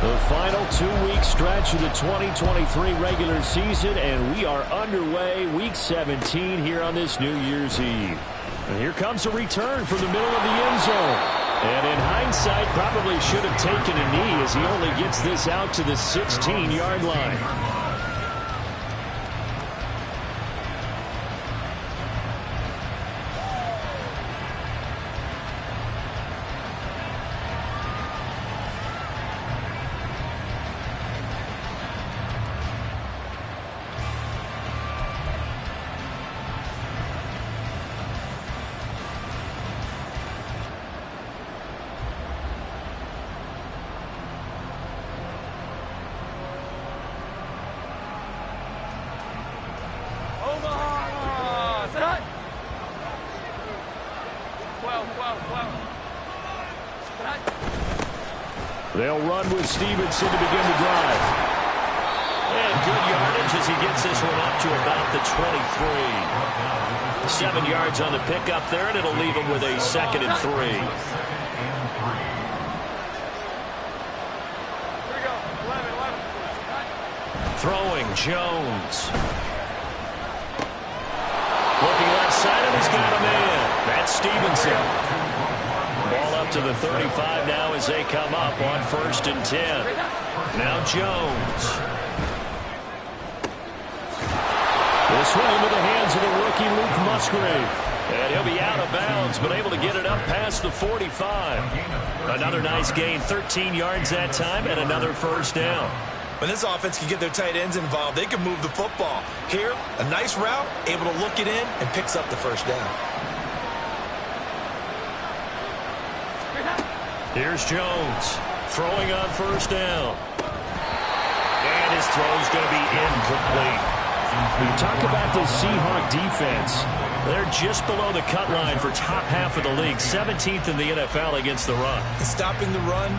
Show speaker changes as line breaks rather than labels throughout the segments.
The final 2-week stretch of the 2023 regular season, and we are underway Week 17 here on this New Year's Eve. And here comes a return from the middle of the end zone. And in hindsight, probably should have taken a knee as he only gets this out to the 16-yard line. They'll run with Stevenson to begin the drive.
And good yardage as he gets this one up to about the 23. 7 yards on the pickup there, and it'll leave him with a 2nd and 3.
Here we go. 11.
Throwing, Jones. Looking left side, and he's got a man. That's Stevenson. Ball up to the 35 now as they come up on 1st and 10. Now Jones.
This one into the hands of the rookie Luke Musgrave. And he'll be out of bounds, but able to get it up past the 45.
Another nice gain, 13 yards that time, and another 1st down.
When this offense can get their tight ends involved, they can move the football. Here, a nice route, able to look it in, and picks up the 1st down.
Here's Jones throwing on 1st down. And his throw's going to be incomplete.
You talk about the Seahawk defense.
They're just below the cut line for top half of the league, 17th in the NFL against the run.
And stopping the run,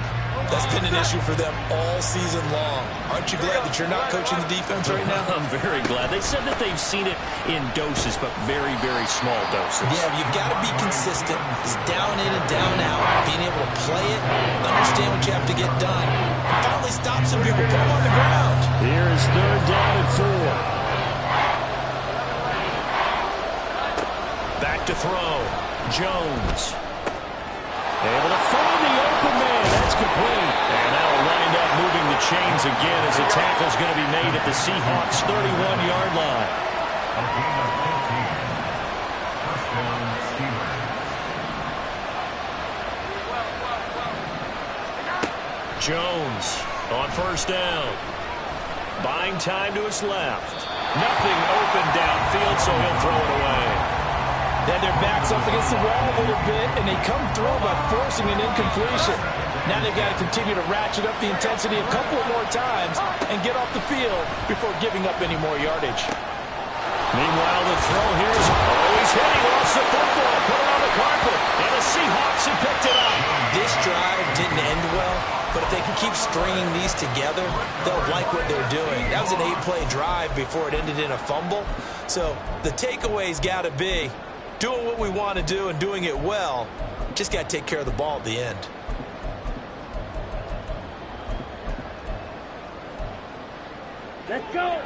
that's been an issue for them all season long. Aren't you glad that you're not coaching the defense right now?
I'm very glad. They said that they've seen it in doses, but very, very small doses.
Yeah, you've got to be consistent. It's down in and down out. Being able to play it, understand what you have to get done. And finally stop some people, put them on the ground.
Here is 3rd down and 4.
Back to throw. Jones.
Able to find the open man. That's complete.
And that'll wind up moving the chains again as the tackle's going to be made at the Seahawks' 31-yard line. Jones on 1st down. Buying time to his left. Nothing open downfield, so he'll throw it away.
Then their back's up against the wall a little bit, and they come through by forcing an incompletion. Now they've got to continue to ratchet up the intensity a couple of more times and get off the field before giving up any more yardage.
Meanwhile, the throw here is always hitting. Lost the football, put it on the carpet, and the Seahawks have picked it up.
This drive didn't end well, but if they can keep stringing these together, they'll like what they're doing. That was an 8-play drive before it ended in a fumble. So the takeaway's got to be doing what we want to do and doing it well. Just got to take care of the ball at the end.
Let's go.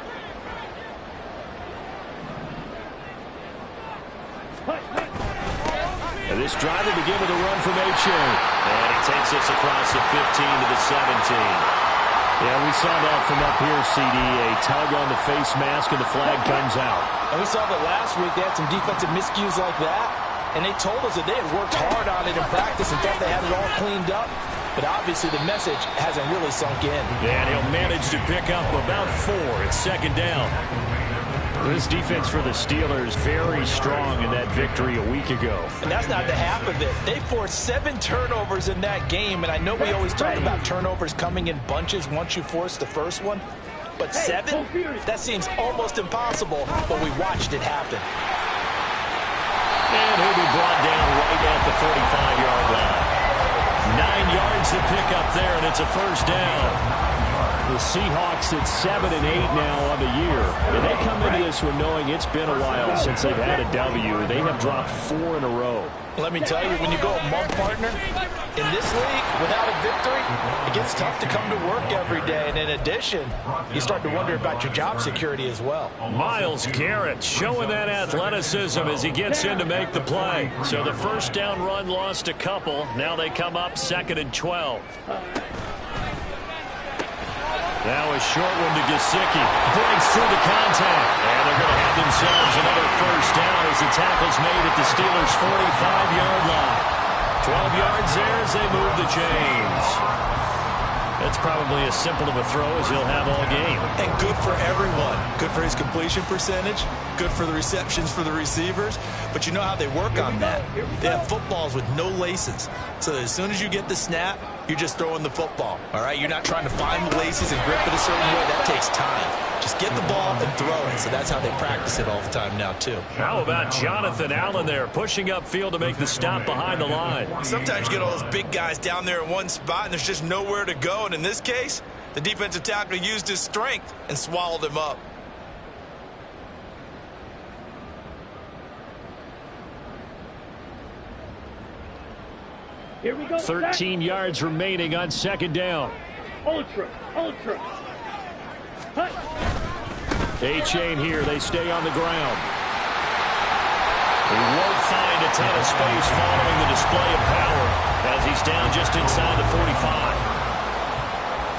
And this drive will begin with a run from A-Chain.
And he takes us across the 15 to the 17.
Yeah, we saw that from up here, CD. A tug on the face mask, and the flag comes out.
And we saw that last week. They had some defensive miscues like that, and they told us that they had worked hard on it in practice and thought they had it all cleaned up. But obviously the message hasn't really sunk in.
And he'll manage to pick up about 4 at 2nd down.
This defense for the Steelers very strong in that victory a week ago.
And that's not the half of it. They forced 7 turnovers in that game, and I know we always talk about turnovers coming in bunches once you force the first one. But 7? That seems almost impossible, but we watched it happen.
And he'll be brought down right at the 45-yard line. 9 yards to pick up there, and it's a 1st down.
The Seahawks at 7-8 now on the year. And they come into this one knowing it's been a while since they've had a W. They have dropped 4 in a row.
Let me tell you, when you go a month partner in this league without a victory, it gets It's tough to come to work every day, and in addition, you start to wonder about your job security as well.
Myles Garrett showing that athleticism as he gets in to make the play. So the first down run lost a couple. Now they come up 2nd and 12. Now a short one to Gesicki. Breaks through the contact. And they're going to have themselves another first down as the tackle's made at the Steelers' 45-yard line. 12 yards there as they move the chains. That's probably as simple of a throw as he'll have all game.
And good for everyone. Good for his completion percentage. Good for the receptions for the receivers. But you know how they work on that. They have footballs with no laces. So as soon as you get the snap, you're just throwing the football. All right? You're not trying to find the laces and grip it a certain way. That takes time. Just get the ball and throw it. So that's how they practice it all the time now, too.
How about Jonathan Allen there, pushing upfield to make the stop behind the line?
Sometimes you get all those big guys down there in one spot, and there's just nowhere to go. And in this case, the defensive tackle used his strength and swallowed him up.
Here we go.
13 yards remaining on 2nd down.
Ultra. Hut.
A-chain here. They stay on the ground. He won't find a ton of space following the display of power as he's down just inside the 45.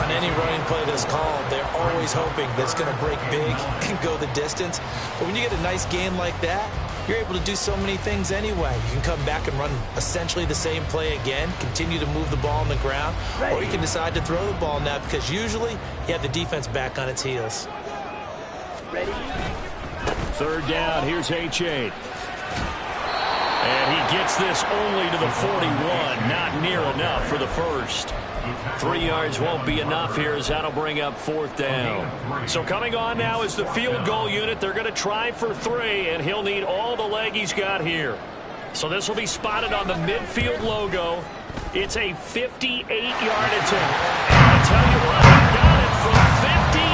On any running play that's called, they're always hoping that it's going to break big and go the distance. But when you get a nice game like that, you're able to do so many things anyway. You can come back and run essentially the same play again, continue to move the ball on the ground, or you can decide to throw the ball now because usually you have the defense back on its heels.
Ready?
3rd down. Here's A-chain. And he gets this only to the 41. Not near enough for the first. 3 yards won't be enough here as that'll bring up 4th down. So coming on now is the field goal unit. They're going to try for 3, and he'll need all the leg he's got here. So this will be spotted on the midfield logo. It's a 58-yard attempt. And I tell you what, he got it from 58.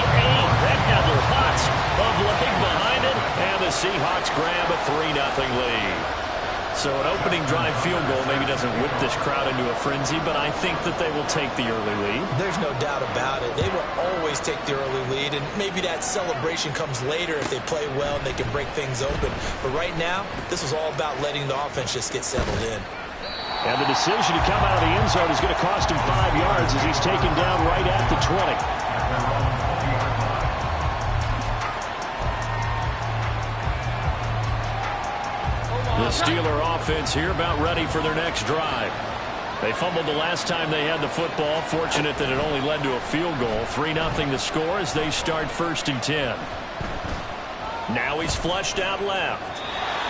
That had lots of leg behind it, and the Seahawks grab a 3-0 lead. So an opening drive field goal maybe doesn't whip this crowd into a frenzy, but I think that they will take the early lead.
There's no doubt about it. They will always take the early lead, and maybe that celebration comes later if they play well and they can break things open. But right now, this was all about letting the offense just get settled in.
And the decision to come out of the end zone is going to cost him 5 yards as he's taken down right at the 20. The Steeler offense here about ready for their next drive. They fumbled the last time they had the football. Fortunate that it only led to a field goal. 3-0 the score as they start 1st and 10. Now he's flushed out left.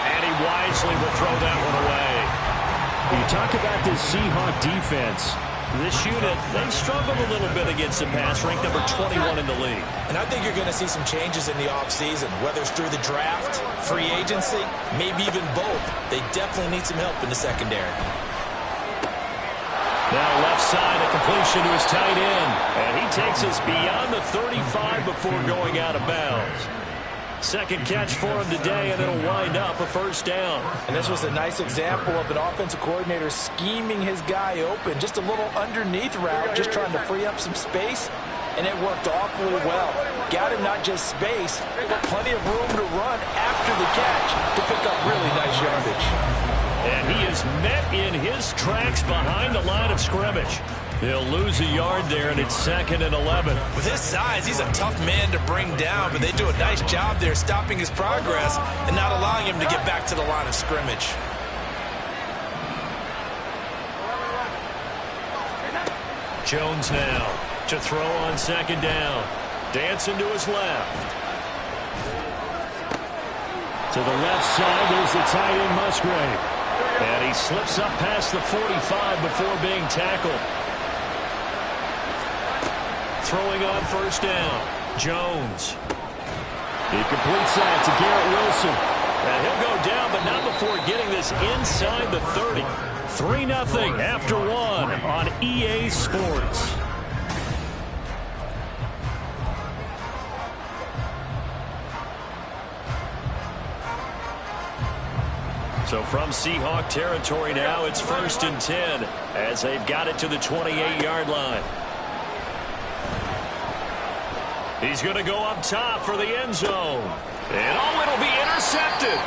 And he wisely will throw that one away. You talk about this Seahawk defense. This unit, they've struggled a little bit against the pass, ranked number 21 in the league.
And I think you're going to see some changes in the offseason, whether it's through the draft, free agency, maybe even both. They definitely need some help in the secondary.
Now left side, a completion to his tight end. And he takes us beyond the 35 before going out of bounds. Second catch for him today, and it'll wind up a 1st down.
And this was a nice example of an offensive coordinator scheming his guy open. Just a little underneath route, just trying to free up some space, and it worked awfully well. Got him not just space, but plenty of room to run after the catch to pick up really nice yardage.
And he is met in his tracks behind the line of scrimmage. He'll lose a yard there, and it's 2nd and 11.
With his size, he's a tough man to bring down, but they do a nice job there stopping his progress and not allowing him to get back to the line of scrimmage.
Jones now to throw on 2nd down. Dancing to his left. To the left side, there's the tight end Musgrave. And he slips up past the 45 before being tackled. Throwing on 1st down. Jones. He completes that to Garrett Wilson. And he'll go down, but not before getting this inside the 30. 3-0 after 1 on EA Sports. So from Seahawk territory now, it's 1st and 10 as they've got it to the 28-yard line.
He's going to go up top for the end zone. And oh, it'll be intercepted.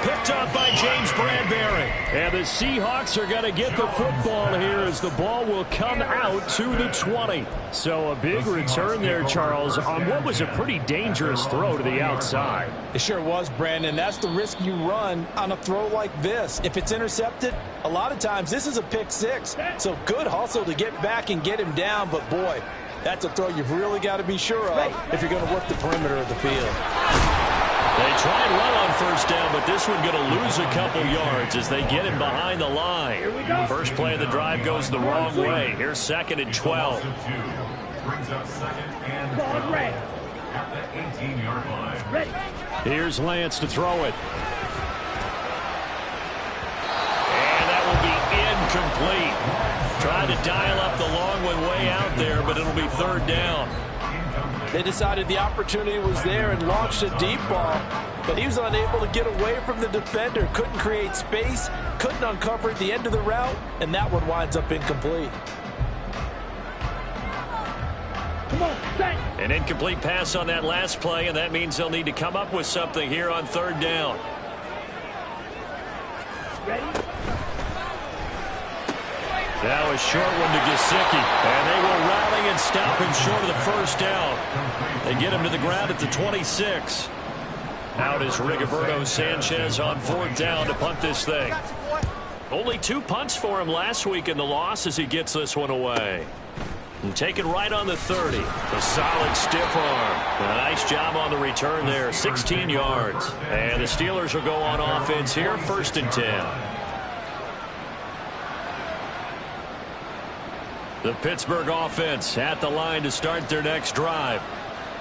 Picked up by James Bradbury.
And the Seahawks are going to get the football here as the ball will come out to the 20. So a big return there, Charles, on what was a pretty dangerous throw to the outside.
It sure was, Brandon. That's the risk you run on a throw like this. If it's intercepted, a lot of times this is a pick six. So good hustle to get back and get him down. But, boy, that's a throw you've really got to be sure of if you're going to work the perimeter of the field.
They try and run on first down, but this one going to lose a couple yards as they get him behind the line. First play of the drive goes the wrong way. Here's 2nd and 12.
Brings up 2nd and 12 at the 18-yard line. Ready.
Here's Lance to throw it.
And that will be incomplete. Trying to dial up the long one way out there, but it'll be 3rd down.
They decided the opportunity was there and launched a deep ball, but he was unable to get away from the defender, couldn't create space, couldn't uncover at the end of the route, and that one winds up incomplete.
Come on, set.
An incomplete pass on that last play, and that means they'll need to come up with something here on 3rd down.
Ready.
Now a short one to Gesicki, and they will rally and stop him short of the first down. They get him to the ground at the 26. Out is Rigoberto Sanchez on 4th down to punt this thing. Only 2 punts for him last week in the loss as he gets this one away. And taken right on the 30. A solid stiff arm. A nice job on the return there. 16 yards. And the Steelers will go on offense here. 1st and 10. The Pittsburgh offense at the line to start their next drive.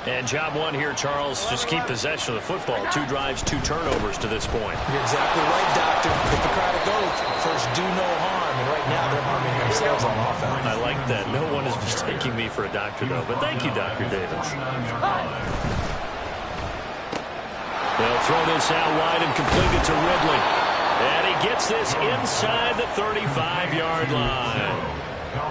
And job one here, Charles, just keep possession of the football. 2 drives, 2 turnovers to this point.
You're exactly right, Doctor. Hippocratic oath. First, do no harm. And right now, they're harming themselves on offense.
I like that. No one is mistaking me for a doctor, though. But thank you, Dr. Davis. They'll throw this out wide and complete it to Ridley. And he gets this inside the 35-yard line.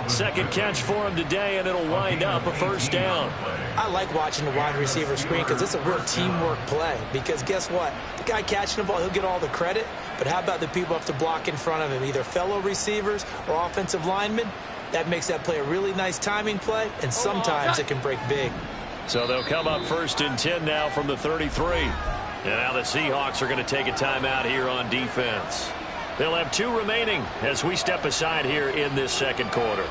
2nd catch for him today, and it'll wind up a 1st down.
I like watching the wide receiver screen because it's a real teamwork play. Because guess what? The guy catching the ball, he'll get all the credit. But how about the people who have to block in front of him, either fellow receivers or offensive linemen? That makes that play a really nice timing play, and sometimes it can break big.
So they'll come up 1st and 10 now from the 33. And now the Seahawks are going to take a timeout here on defense. They'll have 2 remaining as we step aside here in this 2nd quarter.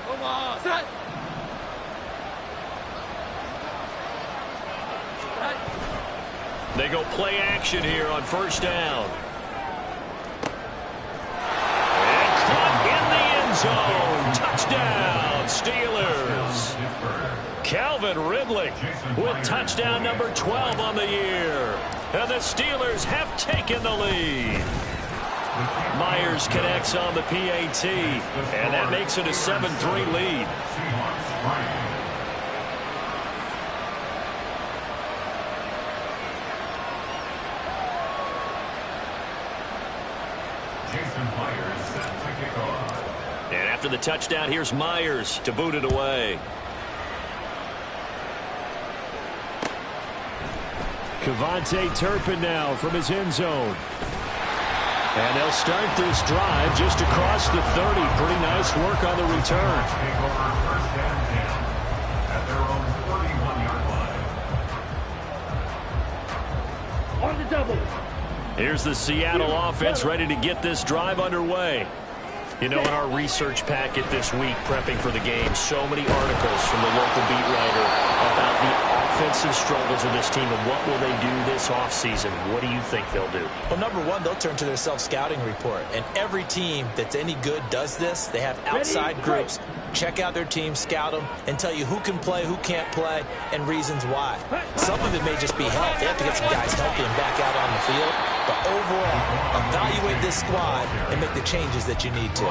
Come on, set.
They go play action here on 1st down. And caught in the end zone. Touchdown, Steelers. Calvin Ridley with touchdown number 12 on the year. And the Steelers have taken the lead. Myers connects on the PAT, and that makes it a 7-3 lead. And after the touchdown, here's Myers to boot it away.
Kevontae Turpin now from his end zone. And they'll start this drive just across the 30. Pretty nice work on the return.
On the double.
Here's the Seattle offense ready to get this drive underway. You know, in our research packet this week, prepping for the game, so many articles from the local beat writer about the offensive struggles of this team and what will they do this offseason. What do you think they'll do?
Well, number one, they'll turn to their self-scouting report. And every team that's any good does this. They have outside groups. Check out their team, scout them, and tell you who can play, who can't play, and reasons why. Some of it may just be health. They have to get some guys healthy and back out on the field. But overall, evaluate this squad and make the changes that you need to.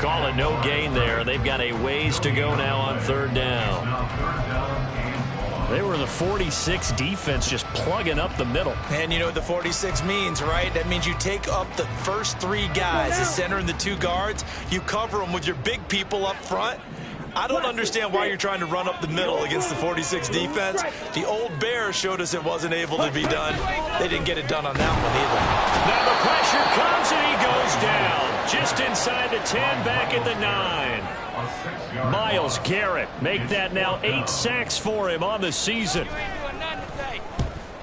Call it no gain there. They've got a ways to go now on 3rd down. They were the 46 defense just plugging up the middle.
And you know what the 46 means, right? That means you take up the first 3 guys, the center and the 2 guards. You cover them with your big people up front. I don't understand why you're trying to run up the middle against the 46 defense. The old Bears showed us it wasn't able to be done. They didn't get it done on that one either.
Now the pressure comes and he goes down. Just inside the 10, back at the 9. Myles Garrett make that now 8 sacks for him on the season.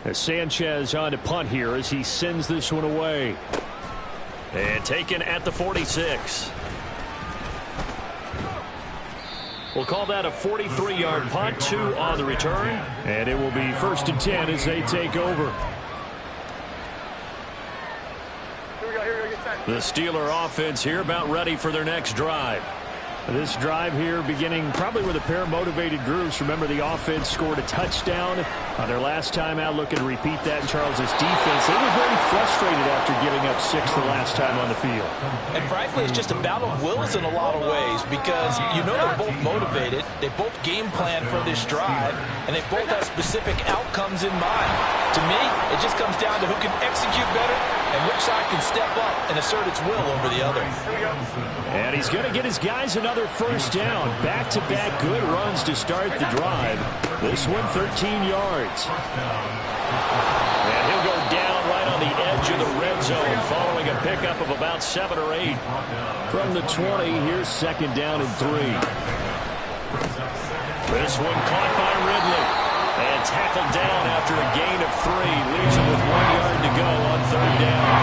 As Sanchez on to punt here as he sends this one away. And taken at the 46. We'll call that a 43-yard punt, 2 on the return. And it will be 1st and 10 as they take over. The Steeler offense here about ready for their next drive. This drive here beginning probably with a pair of motivated groups. Remember, the offense scored a touchdown on their last time out. Looking to repeat that in Charles's defense. They were very frustrated after giving up 6 the last time on the field.
And frankly, it's just a battle of wills in a lot of ways because you know they're both motivated. They both game plan for this drive, and they both have specific outcomes in mind. To me, it just comes down to who can execute better and which side can step up and assert its will over the other.
And he's going to get his guys another 1st down. Back-to-back good runs to start the drive. This one 13 yards. And he'll go down right on the edge of the red zone following a pickup of about 7 or 8. From the 20, here's 2nd down and 3. This one caught by Ridley. And tackled down after a gain of 3. Leaves him with 1 yard to go on 3rd down.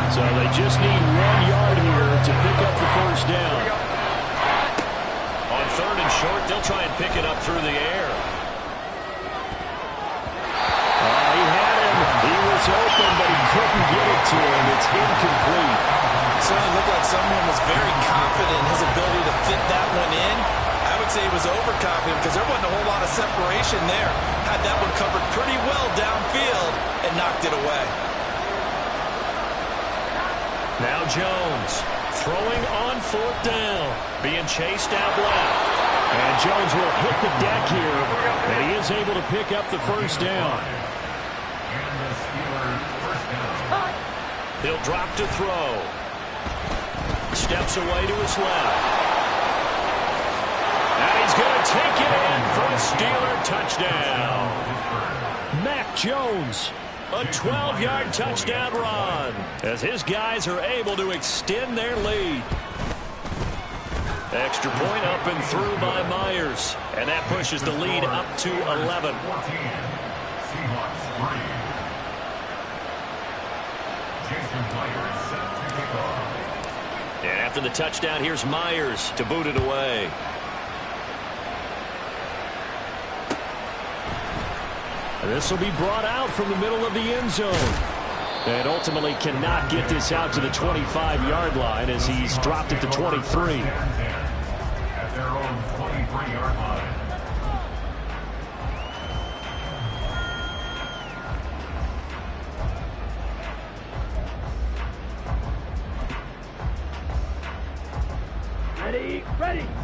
So they just need 1 yard here to pick up the 1st down. On 3rd and short, they'll try and pick it up through the air. He had him. He was open, but he couldn't get it to him. It's incomplete.
Certainly looked like someone was very confident in his ability to fit that one in. I would say he was overconfident because there wasn't a whole lot of separation there. Had that one covered pretty well downfield and knocked it away.
Now Jones throwing on 4th down. Being chased out left. And Jones will hit the deck here. And he is able to pick up the 1st down. He'll drop to throw. Steps away to his left. And he's going to take it in for a Steeler touchdown. Mac Jones, a 12-yard touchdown run as his guys are able to extend their lead. Extra point up and through by Myers. And that pushes the lead up to 11. And after the touchdown, here's Myers to boot it away. This will be brought out from the middle of the end zone. And ultimately cannot get this out to the 25-yard line as he's dropped it to 23.
At their own 23-yard line.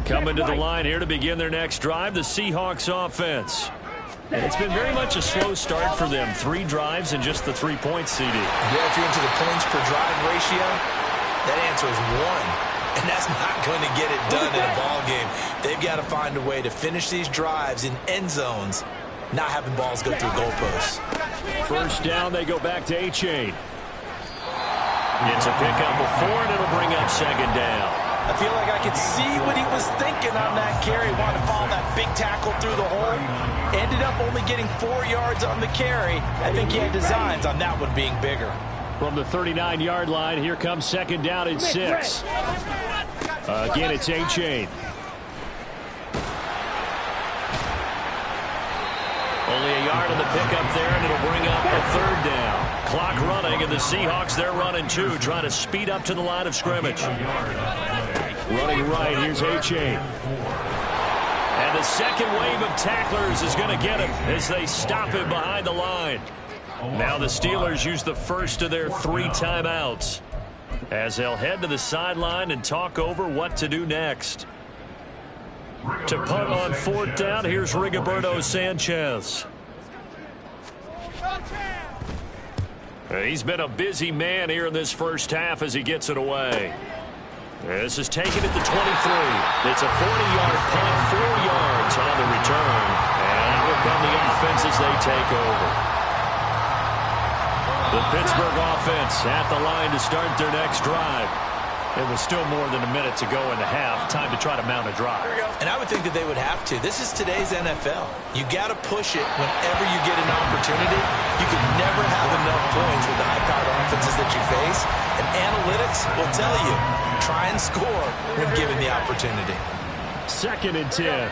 Coming to the line here to begin their next drive, the Seahawks offense. And it's been very much a slow start for them. 3 drives and just the 3 points, CD.
Yeah, if you're into the points per drive ratio, that answer is 1. And that's not going to get it done in a ball game. They've got to find a way to finish these drives in end zones, not having balls go through goalposts.
1st down, they go back to A-Chain. It's a pickup of 4, and it'll bring up 2nd down.
I feel like I could see what he was thinking on that carry. Wanted to follow that big tackle through the hole. Ended up only getting 4 yards on the carry. I think he had designs on that one being bigger.
From the 39-yard line, here comes 2nd down and 6. Again, it's A-Chain. Only a yard on the pickup there, and it'll bring up a 3rd down. Clock running, and the Seahawks, they're running 2, trying to speed up to the line of scrimmage. Running right, here's A-Chain. And the second wave of tacklers is going to get him as they stop him behind the line. Now the Steelers use the first of their 3 timeouts as they'll head to the sideline and talk over what to do next. To punt on 4th down, here's Rigoberto Sanchez. He's been a busy man here in this first half as he gets it away. This is taken at the 23. It's a 40-yard punt, 4 yards on the return. And here come the offense as they take over. The Pittsburgh offense at the line to start their next drive. It was still more than a minute to go in the half. Time to try to mount a drive.
And I would think that they would have to. This is today's NFL. You got to push it whenever you get an opportunity. You can never have enough points with the high-powered offenses that you face. And analytics will tell you, try and score when given the opportunity.
2nd and 10.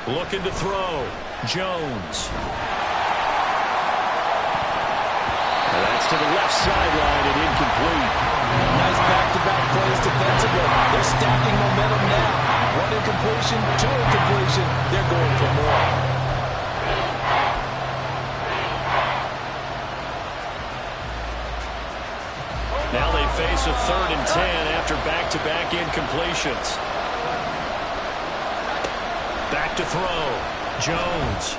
Looking to throw. Jones.
That's to the left sideline and incomplete.
Nice back-to-back plays defensively. They're stacking momentum now. 1 incompletion, 2 incompletion. They're going for more.
Now they face a 3rd and 10 after back-to-back incompletions. Back to throw. Jones.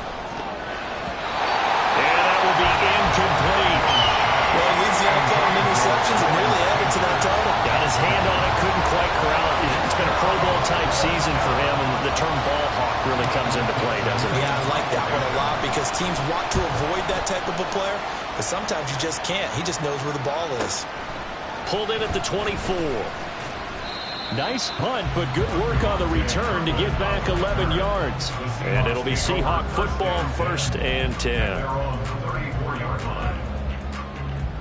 And that will be incomplete.
Well, he leads the NFL in interceptions and really added to that total.
Got his hand on it, couldn't quite corral it. It's been a Pro Bowl-type season for him, and the term ball hawk really comes into play, doesn't it?
Yeah, I like that one a lot because teams want to avoid that type of a player, but sometimes you just can't. He just knows where the ball is.
Pulled in at the 24.
Nice punt, but good work on the return to get back 11 yards.
And it'll be Seahawk football, 1st and 10.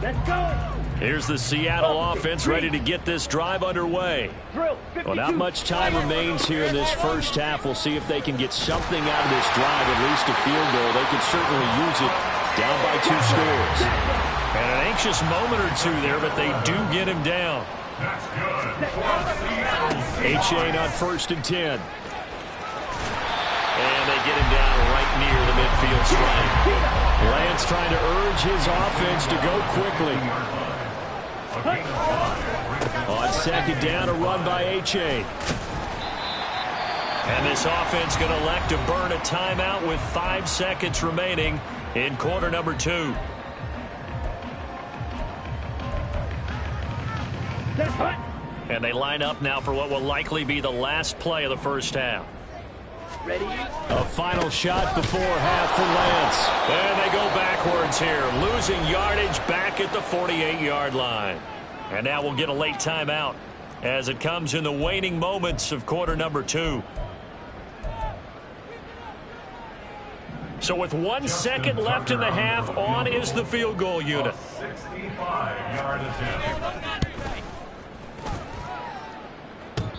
Let's go.
Here's the Seattle offense ready to get this drive underway.
Well, not much time remains here in this first half. We'll see if they can get something out of this drive, at least a field goal. They could certainly use it down by 2 scores.
And an anxious moment or two there, but they do get him down.
That's good.
Achane on 1st and 10.
And they get him down right near the midfield stripe.
Lance trying to urge his offense to go quickly. On 2nd down, a run by Achane.
And this offense going to elect to burn a timeout with 5 seconds remaining in quarter number 2. And they line up now for what will likely be the last play of the first half.
Ready? A final shot before half for Lance.
And they go backwards here, losing yardage back at the 48-yard line. And now we'll get a late timeout as it comes in the waning moments of quarter number 2. So with 1 second left in the half, on is the field goal unit.
65-yard attempt.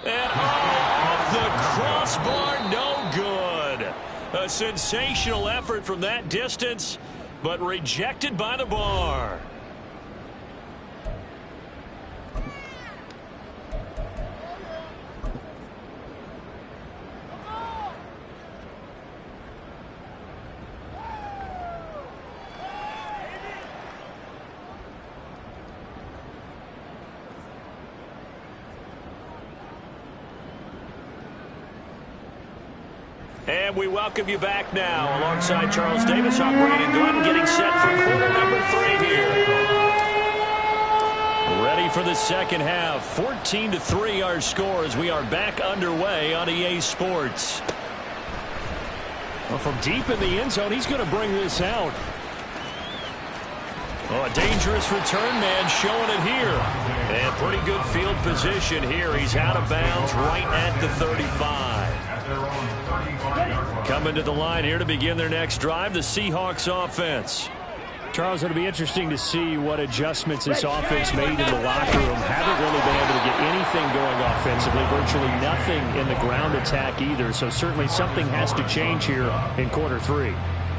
And off the crossbar, no good. A sensational effort from that distance, but rejected by the bar. And we welcome you back now alongside Charles Davis. I'm Brandon Gunn getting set for quarter number 3 here. Ready for the second half. 14-3 our score as we are back underway on EA Sports.
Well, from deep in the end zone, he's going to bring this out.
Oh, a dangerous return man showing it here. And pretty good field position here. He's out of bounds right at the 35. Coming to the line here to begin their next drive, the Seahawks offense.
Charles, it'll be interesting to see what adjustments this offense made in the locker room. Haven't really been able to get anything going offensively, virtually nothing in the ground attack either. So certainly something has to change here in quarter 3.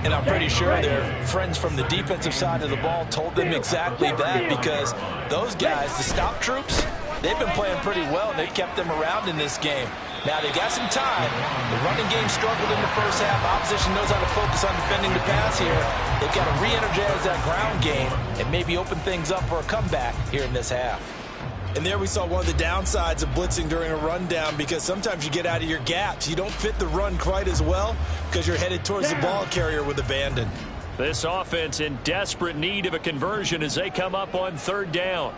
And I'm pretty sure their friends from the defensive side of the ball told them exactly that, because those guys, the stop troops, they've been playing pretty well, and they've kept them around in this game. Now, they got some time. The running game struggled in the first half. Opposition knows how to focus on defending the pass here. They've got to re-energize that ground game and maybe open things up for a comeback here in this half.
And there we saw one of the downsides of blitzing during a rundown, because sometimes you get out of your gaps. You don't fit the run quite as well because you're headed towards the ball carrier with abandon.
This offense in desperate need of a conversion as they come up on 3rd down.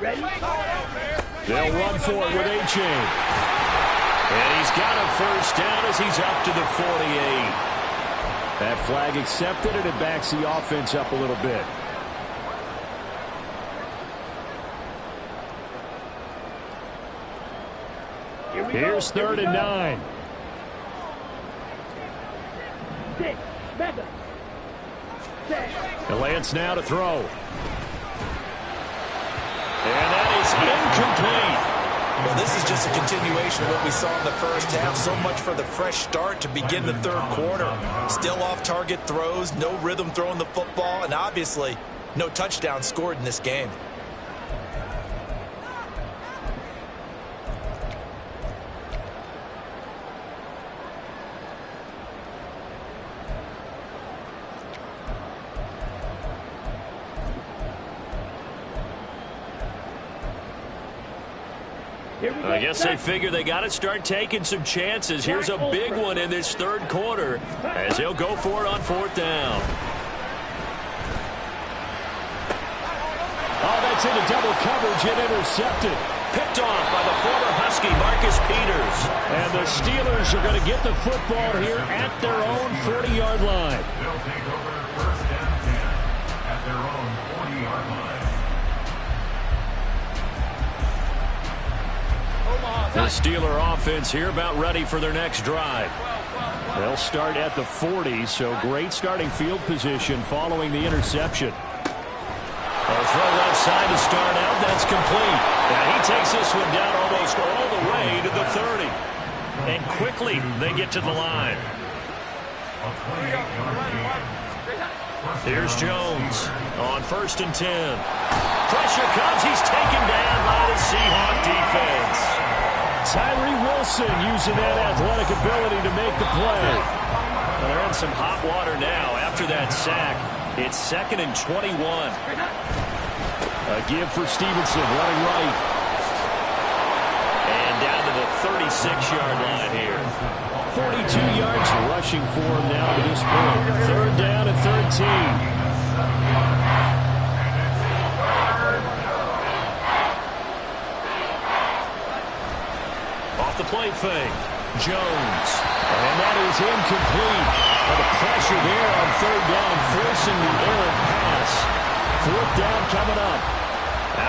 Ready?
They'll run for it with A-Chain. And he's got a first down as he's up to the 48.
That flag accepted, and it backs the offense up a little bit. Here's 3rd and 9. And Lance now to throw.
And that is incomplete.
Well, this is just a continuation of what we saw in the first half. So much for the fresh start to begin the 3rd quarter. Still off-target throws, no rhythm throwing the football, and obviously no touchdown scored in this game.
I guess they figure they got to start taking some chances. Here's a big one in this 3rd quarter as he'll go for it on 4th down.
Oh, that's into double coverage and intercepted.
Picked off by the former Husky, Marcus Peters.
And the Steelers are going to get the football here at their own 40-yard line.
They'll take over 1st and 10 at their own 40-yard line.
The Steeler offense here about ready for their next drive.
They'll start at the 40, so great starting field position following the interception.
They'll throw left side to start out. That's complete. And he takes this one down almost all the way to the 30. And quickly they get to the line. Here's Jones on 1st and 10. Pressure comes. He's taken down by the Seahawk defense.
Tyree Wilson using that athletic ability to make the play.
Well, they're in some hot water now after that sack. It's 2nd and 21.
A give for Stevenson running right.
And down to the 36-yard line here.
42 yards rushing for him now to this point. 3rd down and 13.
The play fake. Jones. And that is incomplete. And the pressure there on 3rd down, forcing the errant pass. 4th down coming up.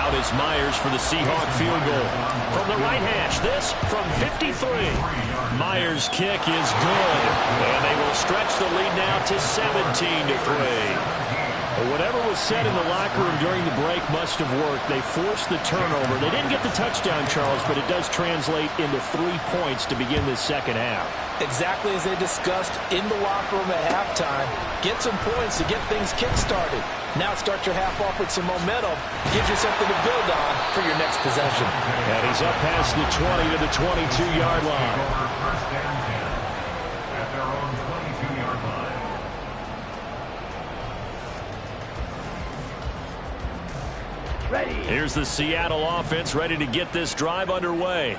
Out is Myers for the Seahawk field goal. From the right hash, this from 53. Myers' kick is good. And they will stretch the lead now to 17-3.
Whatever was said in the locker room during the break must have worked. They forced the turnover. They didn't get the touchdown, Charles, but it does translate into 3 points to begin this 2nd half.
Exactly as they discussed in the locker room at halftime. Get some points to get things kick-started. Now start your half off with some momentum. Gives you something to build on for your next possession.
And he's up past the 20 to the 22-yard line.
At their own 22-yard line.
Here's the Seattle offense ready to get this drive underway.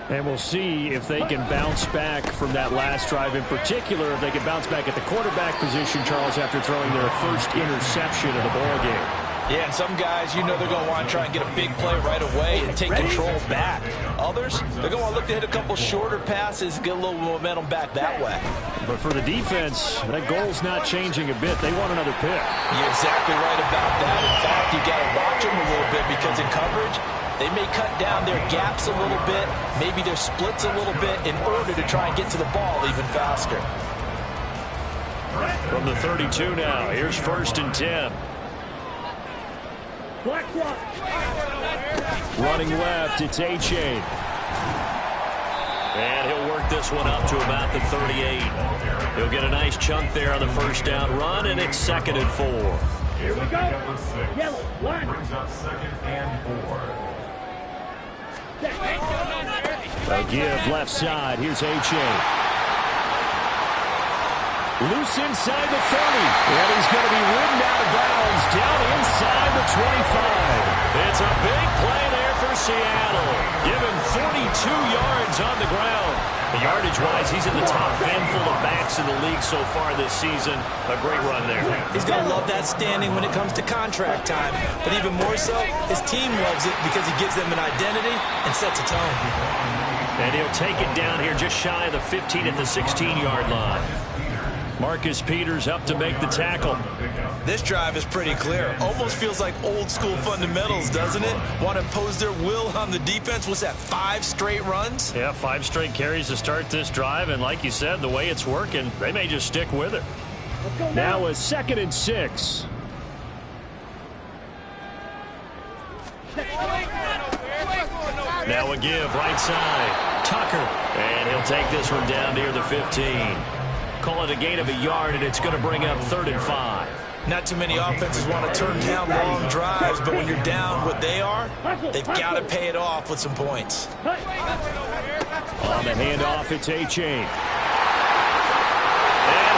And we'll see if they can bounce back from that last drive. In particular, if they can bounce back at the quarterback position, Charles, after throwing their first interception of the ballgame.
Yeah, and some guys, you know they're going to want to try and get a big play right away and take control back. Others, they're going to look to hit a couple shorter passes and get a little momentum back that way.
But for the defense, that goal's not changing a bit. They want another pick.
You're exactly right about that. In fact, you got to watch them a little bit because in coverage, they may cut down their gaps a little bit, maybe their splits a little bit in order to try and get to the ball even faster.
From the 32 now, here's 1st and 10.
Running left, it's A-Chain.
And he'll work this one up to about the 38. He'll get a nice chunk there on the 1st down run, and it's 2nd and 4.
Here we go. Yellow, line. Brings up 2nd and 4.
A give left side. Here's A-Chain. Loose inside the 30. And he's going to be ridden out of bounds down inside the 25.
It's a big play there for Seattle. Given 42 yards on the ground. Yardage-wise, he's in the top handful of backs in the league so far this season. A great run there.
He's going to love that standing when it comes to contract time. But even more so, his team loves it because he gives them an identity and sets a tone.
And he'll take it down here just shy of the 15 at the 16-yard line. Marcus Peters up to make the tackle.
This drive is pretty clear. Almost feels like old school fundamentals, doesn't it? Want to impose their will on the defense. What's that, 5 straight runs?
Yeah, 5 straight carries to start this drive. And like you said, the way it's working, they may just stick with it.
Now a 2nd and 6.
Now a give right side. Tucker. And he'll take this one down near the 15. Call it a gain of a yard, and it's going to bring up 3rd and 5.
Not too many offenses want to turn down long drives, but when you're down what they are, they've got to pay it off with some points.
On the handoff, it's A-Chain.
And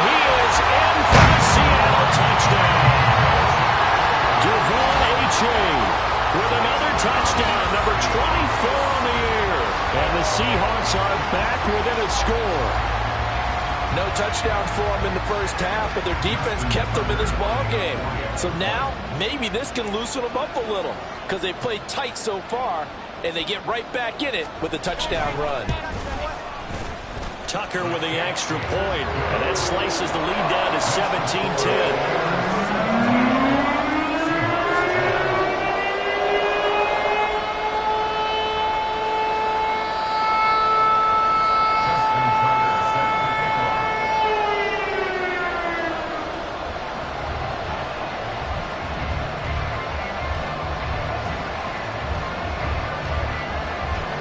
he is in for the Seattle touchdown.
Devon A-Chain
With another touchdown, number 24 on the year.
And the Seahawks are back within a score.
No touchdowns for them in the first half, but their defense kept them in this ball game. So now, maybe this can loosen them up a little because they played tight so far, and they get right back in it with a touchdown run.
Tucker with the extra point, and that slices the lead down to 17-10.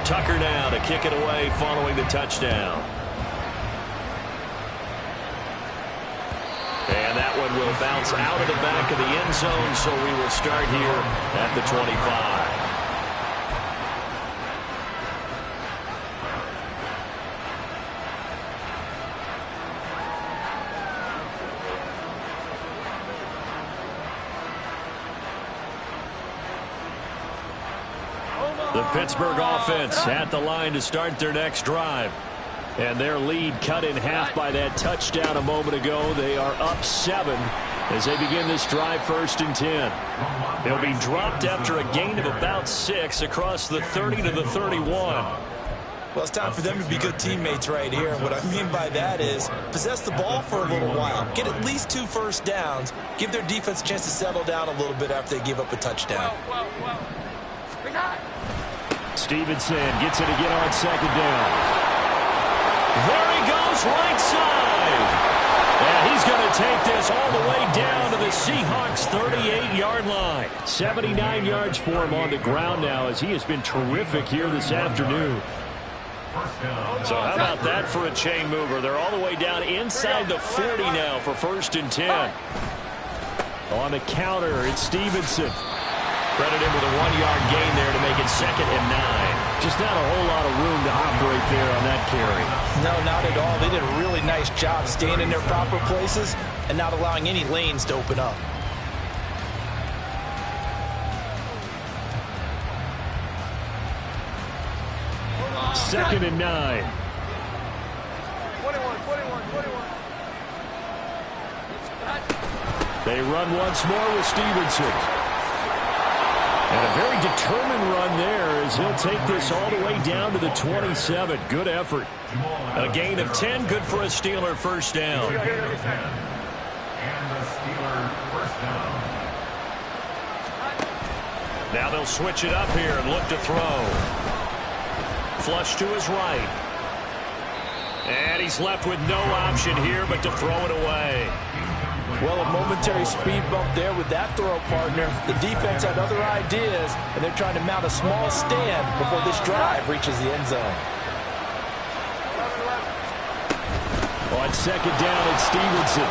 Tucker now to kick it away following the touchdown. And that one will bounce out of the back of the end zone, so we will start here at the 25. The Pittsburgh offense at the line to start their next drive. And their lead cut in half by that touchdown a moment ago. They are up 7 as they begin this drive 1st and 10. They'll be dropped after a gain of about 6 across the 30 to the 31.
Well, it's time for them to be good teammates right here. What I mean by that is possess the ball for a little while. Get at least 2 first downs. Give their defense a chance to settle down a little bit after they give up a touchdown.
Stevenson gets it again on 2nd down.
There he goes right side.
And he's going to take this all the way down to the Seahawks 38-yard line. 79 yards for him on the ground now as he has been terrific here this afternoon.
So how about that for a chain mover? They're all the way down inside the 40 now for 1st and 10.
On the counter, it's Stevenson.
Credit him with a 1-yard gain there to make it 2nd and 9.
Just not a whole lot of room to operate there on that carry.
No, not at all. They did a really nice job staying in their proper places and not allowing any lanes to open up.
Second and 9.
21.
They run once more with Stevenson. And a very determined run there as he'll take this all the way down to the 27. Good effort.
A gain of 10, good for a Steeler first down.
And the Steeler first down.
Now they'll switch it up here and look to throw. Flush to his right. And he's left with no option here but to throw it away.
Well, a momentary speed bump there with that throw partner. The defense had other ideas, and they're trying to mount a small stand before this drive reaches the end zone.
On 2nd down, it's Stevenson.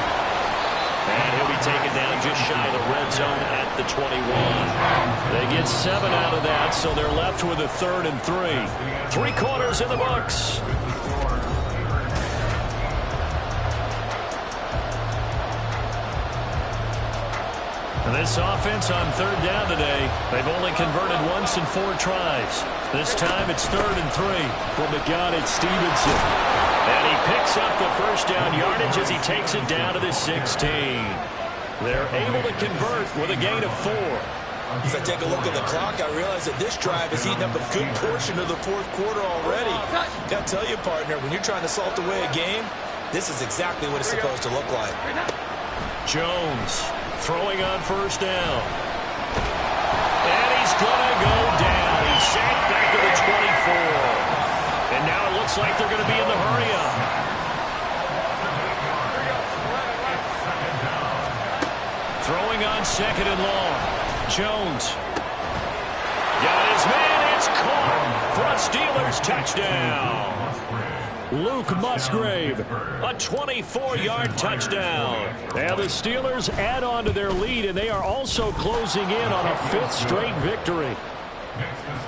And he'll be taken down just shy of the red zone at the 21. They get 7 out of that, so they're left with a 3rd and 3. 3 quarters in the books. This offense on third down today, they've only converted once in 4 tries. This time it's 3rd and 3.
From the gun, it's Stevenson.
And he picks up the first down yardage as he takes it down to the 16. They're able to convert with a gain of 4.
As I take a look at the clock, I realize that this drive has eaten up a good portion of the 4th quarter already. Got to tell you, partner, when you're trying to salt away a game, this is exactly what it's supposed to look like.
Jones throwing on first down. And he's going to go down. He's sacked back to the 24. And now it looks like they're going to be in the hurry-up. Throwing on 2nd and long. Jones. Got his man. It's caught for a Steelers touchdown.
Luke Musgrave.
A 24-yard touchdown.
And the Steelers add on to their lead, and they are also closing in on a 5th straight victory.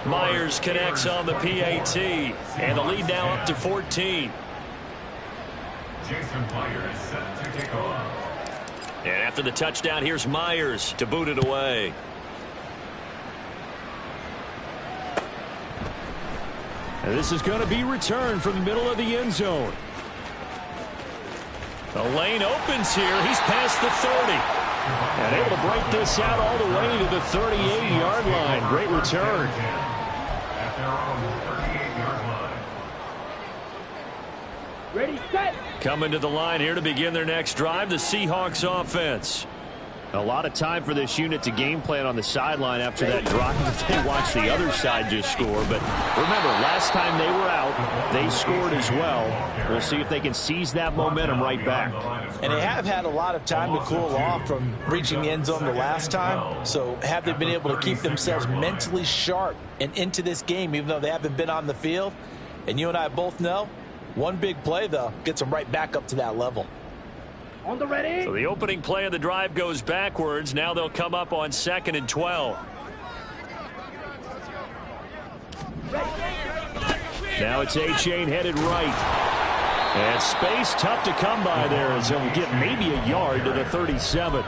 Myers connects on the PAT, and the lead now up to 14.
Jason Myers set to kick off.
And after the touchdown, here's Myers to boot it away.
And this is going to be returned from the middle of the end zone.
The lane opens here. He's past the 30.
And able to break this out all the way to the 38-yard line. Great return.
At their own 38-yard line.
Ready, set.
Coming to the line here to begin their next drive, the Seahawks offense.
A lot of time for this unit to game plan on the sideline after that drive. They watched the other side just score. But remember, last time they were out, they scored as well. We'll see if they can seize that momentum right back.
And they have had a lot of time to cool off from reaching the end zone the last time. So have they been able to keep themselves mentally sharp and into this game, even though they haven't been on the field? And you and I both know, one big play, though, gets them right back up to that level.
On the ready.
So the opening play of the drive goes backwards. Now they'll come up on 2nd and 12.
Now it's A-Chain headed right. And space tough to come by there as he'll get maybe a yard to the 37.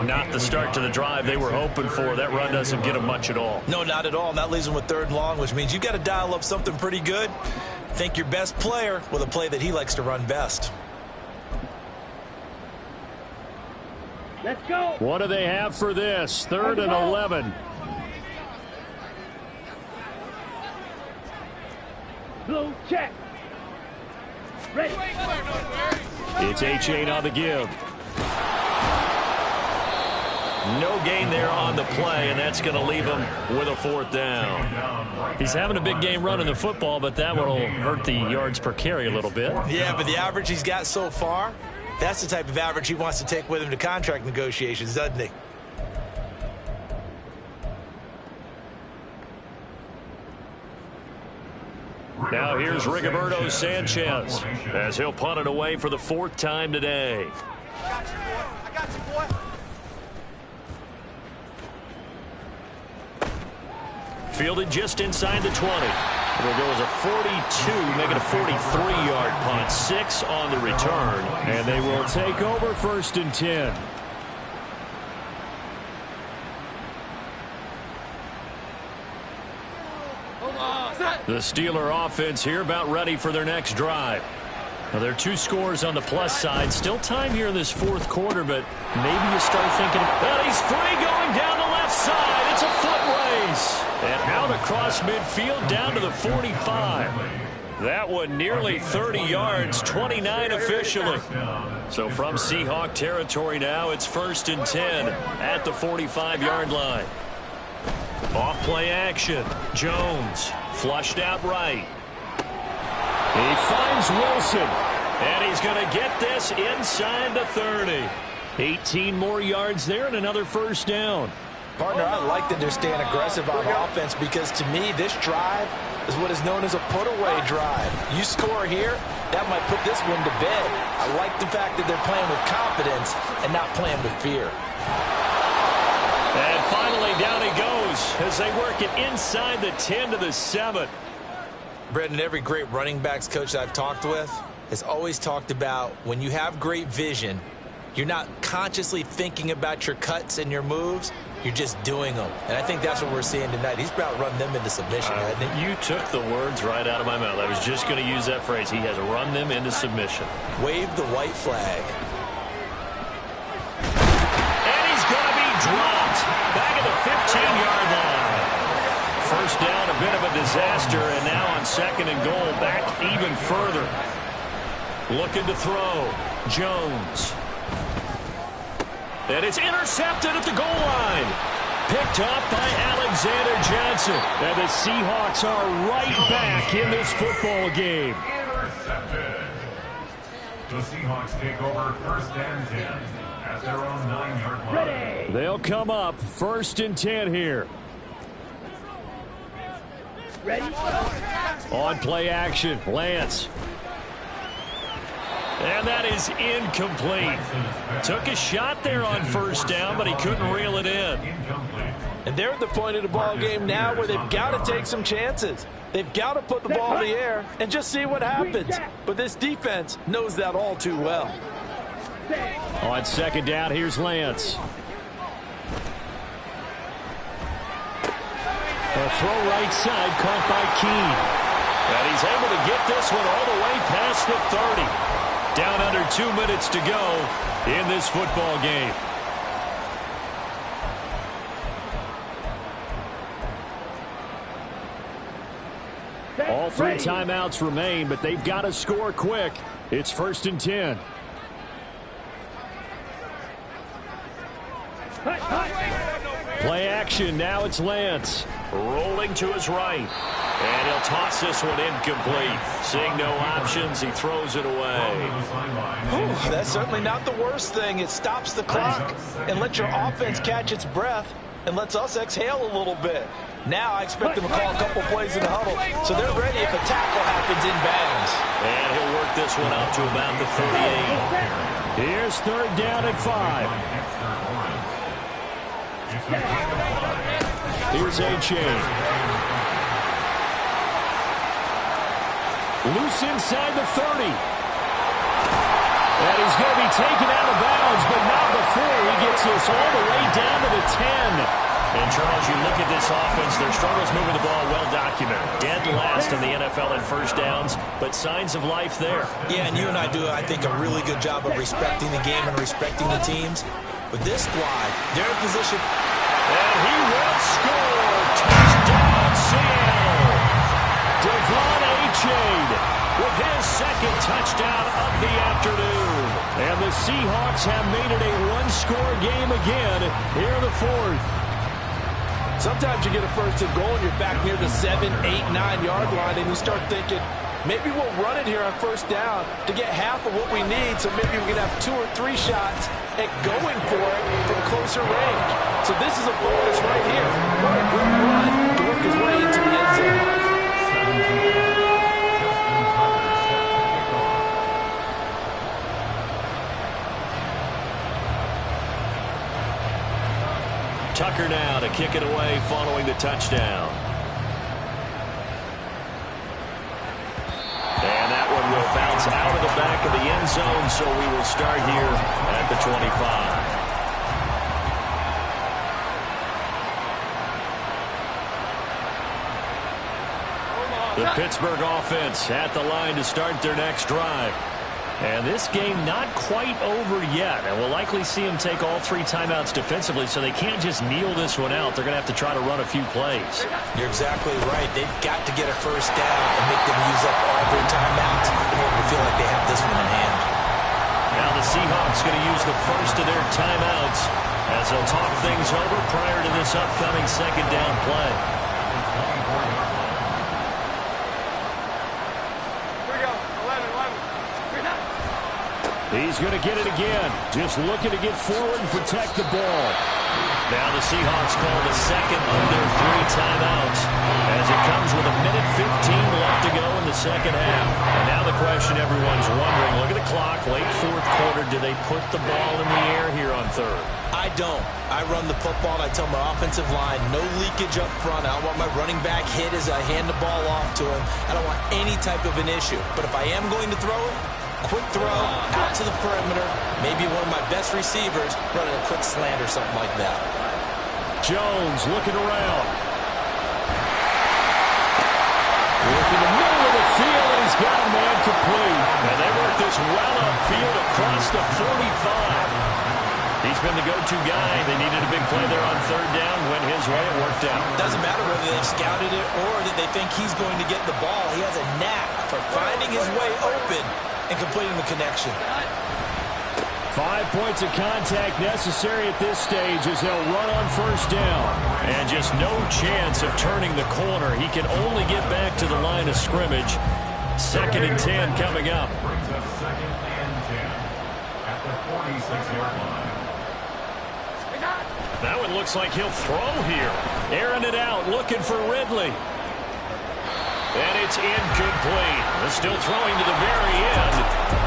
Not the start to the drive they were hoping for. That run doesn't get them much at all.
No, not at all. And that leaves them with 3rd and long, which means you've got to dial up something pretty good. Think your best player with a play that he likes to run best.
Let's go.
What do they have for this? 3rd and 11.
Blue check. Ready.
It's A-Chain on the give.
No gain there on the play, and that's going to leave him with a 4th down. He's having a big game running the football, but that one will hurt the yards per carry a little bit.
Yeah, but the average he's got so far, that's the type of average he wants to take with him to contract negotiations, doesn't he?
Now here's Rigoberto Sanchez as he'll punt it away for the 4th time today.
I got you, boy.
Fielded just inside the 20. It'll go as a 42, make it a 43-yard punt. 6 on the return.
And they will take over 1st and 10.
The Steeler offense here about ready for their next drive. Now, there are 2 scores on the plus side. Still time here in this 4th quarter, but maybe you start thinking, well, he's free going down the left side. It's a foot race. And out across midfield down to the 45. That one nearly 30 yards, 29 officially. So from Seahawk territory now, it's 1st and 10 at the 45-yard line. Off play action. Jones flushed out right.
He finds Wilson.
And he's going to get this inside the 30.
18 more yards there and another 1st down.
Partner, I like that they're staying aggressive on offense because to me, this drive is what is known as a put-away drive. You score here, that might put this one to bed. I like the fact that they're playing with confidence and not playing with fear.
And finally, down he goes as they work it inside the 10 to the 7.
Brendan, every great running backs coach that I've talked with has always talked about when you have great vision, You're not consciously thinking about your cuts and your moves. You're just doing them. And I think that's what we're seeing tonight. He's about run them into submission, hasn't he?
You took the words right out of my mouth. I was just going to use that phrase. He has run them into submission.
Wave the white flag.
And he's going to be dropped back at the 15-yard line. First down, a bit of a disaster, and now on second and goal, back even further. Looking to throw. Jones. And it's intercepted at the goal line. Picked up by Alexander Johnson. And the Seahawks are right back in this football game.
Intercepted. The Seahawks take over 1st and 10 at their own 9-yard line.
They'll come up 1st and 10 here.
Ready?
On play action, Lance.
And that is incomplete. Took a shot there on 1st down, but he couldn't reel it in.
And they're at the point of the ball game now where they've got to take some chances. They've got to put the ball in the air and just see what happens. But this defense knows that all too well.
On 2nd down, here's Lance. A throw right side, caught by Keene.
And he's able to get this one all the way past the 30. Down under 2 minutes to go in this football game.
All 3 timeouts remain, but they've got to score quick. It's 1st and 10. Play action, now it's Lance.
Rolling to his right. And he'll toss this one incomplete. Seeing no options, he throws it away.
That's certainly not the worst thing. It stops the clock and lets your offense catch its breath and lets us exhale a little bit. Now I expect them to call a couple plays in the huddle, so they're ready if a tackle happens in bounds.
And he'll work this one out to about the 38.
Here's 3rd down and 5. Here's A-Chain. Loose inside the 30. And he's going to be taken out of bounds, but not before he gets this all the way down to the 10.
And, Charles, you look at this offense, their struggles moving the ball well documented. Dead last in the NFL in 1st downs, but signs of life there.
Yeah, and you and I do, I think, a really good job of respecting the game and respecting the teams. But this squad, they're in position.
And he will score. Touchdown, Seattle. Devon A-Chain with his 2nd touchdown of the afternoon.
And the Seahawks have made it a one-score game again here in the 4th.
Sometimes you get a 1st and goal and you're back near the 7, 8, 9-yard line and you start thinking, maybe we'll run it here on 1st down to get half of what we need, so maybe we can have 2 or 3 shots at going for it from closer range. So this is a bonus right here. What a great run to work his way into the end zone.
Tucker now to kick it away following the touchdown. And that one will bounce out of the back of the end zone, so we will start here at the 25. The Pittsburgh offense at the line to start their next drive. And this game not quite over yet. And we'll likely see them take all 3 timeouts defensively, so they can't just kneel this one out. They're going to have to try to run a few plays.
You're exactly right. They've got to get a 1st down and make them use up all 3 timeouts in order to feel like they have this one in hand.
Now the Seahawks going to use the first of their timeouts as they'll talk things over prior to this upcoming 2nd down play.
He's going to get it again. Just looking to get forward and protect the ball.
Now the Seahawks call the 2nd of their 3 timeouts as it comes with 1:15 left to go in the 2nd half. And now the question everyone's wondering, look at the clock, late 4th quarter, do they put the ball in the air here on 3rd?
I don't. I run the football, and I tell my offensive line, no leakage up front. I don't want my running back hit as I hand the ball off to him. I don't want any type of an issue. But if I am going to throw it, quick throw out to the perimeter, maybe one of my best receivers running a quick slant or something like that.
Jones looking around. Look in the middle of the field, and he's got a man complete.
And they work this well upfield across the 45. He's been the go-to guy. They needed a big play there on third down. Went his way. It worked out.
Doesn't matter whether they've scouted it or that they think he's going to get the ball. He has a knack for finding his way open and completing the connection.
5 points of contact necessary at this stage as they'll run on first down.
And just no chance of turning the corner. He can only get back to the line of scrimmage. 2nd and 10 coming up.
Brings up 2nd and 10 at the 46-yard line.
That one looks like he'll throw here.
Airing it out, looking for Ridley.
And it's incomplete. They're still throwing to the very end.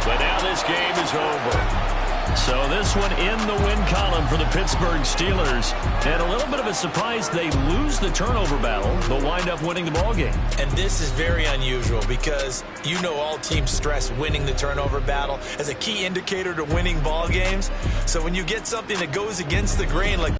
But now this game is over. So this one in the win column for the Pittsburgh Steelers. And a little bit of a surprise, they lose the turnover battle, but wind up winning the ballgame.
And this is very unusual because you know all teams stress winning the turnover battle as a key indicator to winning ball games. So when you get something that goes against the grain like